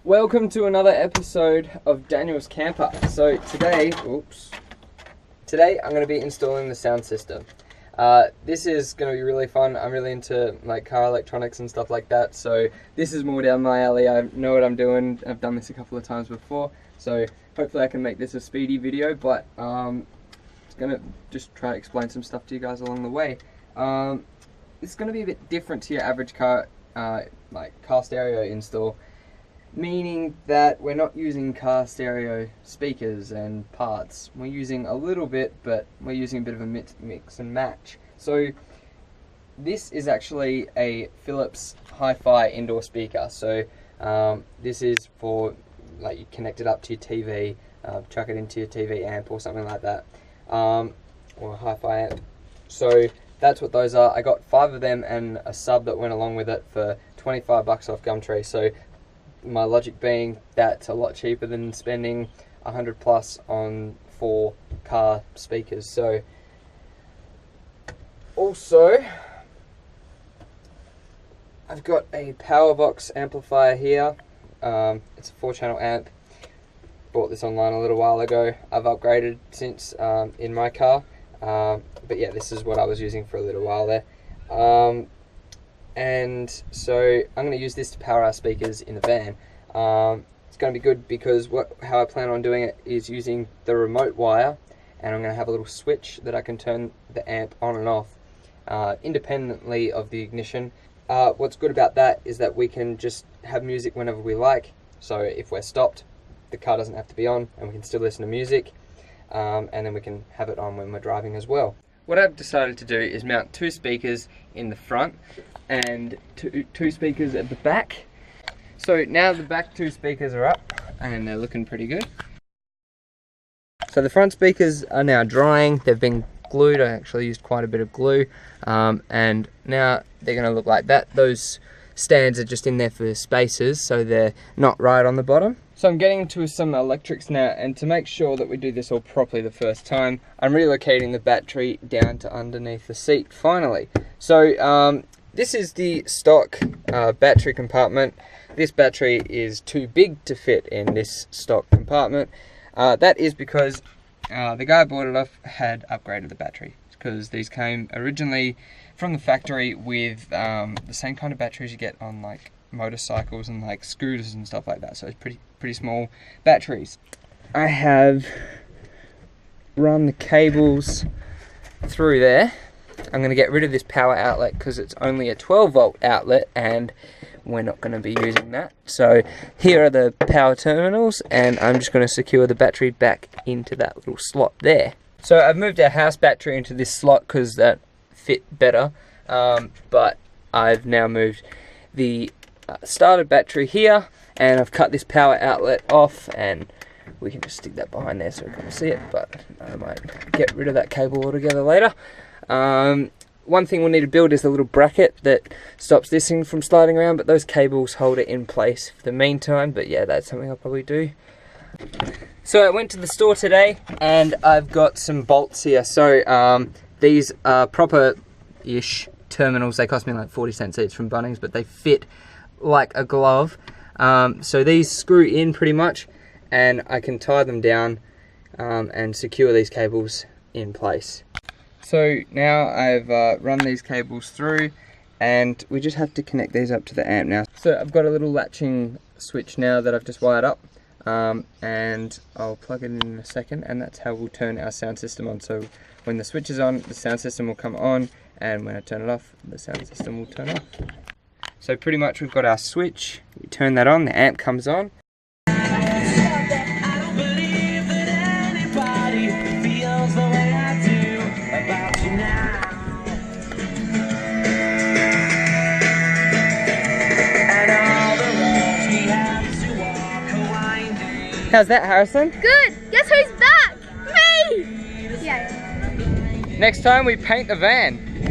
Welcome to another episode of Daniel's Camper. So today I'm going to be installing the sound system. This is going to be really fun. I'm really into like car electronics and stuff like that, so this is more down my alley. I know what I'm doing. I've done this a couple of times before, so hopefully I can make this a speedy video, but it's going to just try to explain some stuff to you guys along the way. It's going to be a bit different to your average car stereo install, meaning that we're not using car stereo speakers and parts. We're using a little bit, but we're using a bit of a mix and match. So this is actually a Philips hi-fi indoor speaker. So this is for, like, you connect it up to your TV, chuck it into your TV amp or something like that, or a hi-fi amp. So that's what those are. I got 5 of them and a sub that went along with it for 25 bucks off Gumtree. So my logic being that's a lot cheaper than spending 100 plus on 4 car speakers. So also I've got a power box amplifier here. It's a 4-channel amp. Bought this online a little while ago. I've upgraded since in my car, but yeah, this is what I was using for a little while there. And so I'm going to use this to power our speakers in the van. It's going to be good because how I plan on doing it is using the remote wire, and I'm going to have a little switch that I can turn the amp on and off independently of the ignition. What's good about that is that we can just have music whenever we like. So if we're stopped, the car doesn't have to be on and we can still listen to music, and then we can have it on when we're driving as well. What I've decided to do is mount 2 speakers in the front and two speakers at the back. So now the back 2 speakers are up and they're looking pretty good. So the front speakers are now drying. They've been glued. I actually used quite a bit of glue, and now they're going to look like that. Those stands are just in there for spacers, so they're not right on the bottom. So I'm getting into some electrics now, and to make sure that we do this all properly the first time, I'm relocating the battery down to underneath the seat finally. So this is the stock battery compartment. This battery is too big to fit in this stock compartment. That is because the guy bought it off had upgraded the battery, because these came originally from the factory with the same kind of batteries you get on like motorcycles and like scooters and stuff like that. So it's pretty small batteries. I have run the cables through there. I'm going to get rid of this power outlet because it's only a 12-volt outlet and we're not going to be using that. So here are the power terminals, and I'm just going to secure the battery back into that little slot there. So I've moved our house battery into this slot because that fit better, but I've now moved the started battery here, and I've cut this power outlet off, and we can just stick that behind there so we can see it, but I might get rid of that cable altogether later. One thing we'll need to build is a little bracket that stops this thing from sliding around, but those cables hold it in place for the meantime. But yeah, that's something I'll probably do. So I went to the store today and I've got some bolts here. So these are proper-ish terminals. They cost me like 40 cents each from Bunnings, but they fit like a glove. So these screw in pretty much, and I can tie them down and secure these cables in place. So now I've run these cables through, and we just have to connect these up to the amp now. So I've got a little latching switch now that I've just wired up, and I'll plug it in a second, and that's how we'll turn our sound system on. So when the switch is on, the sound system will come on, and when I turn it off, the sound system will turn off. So pretty much we've got our switch, we turn that on, the amp comes on. How's that, Harrison? Good! Guess who's back? Me! Yeah. Next time we paint the van.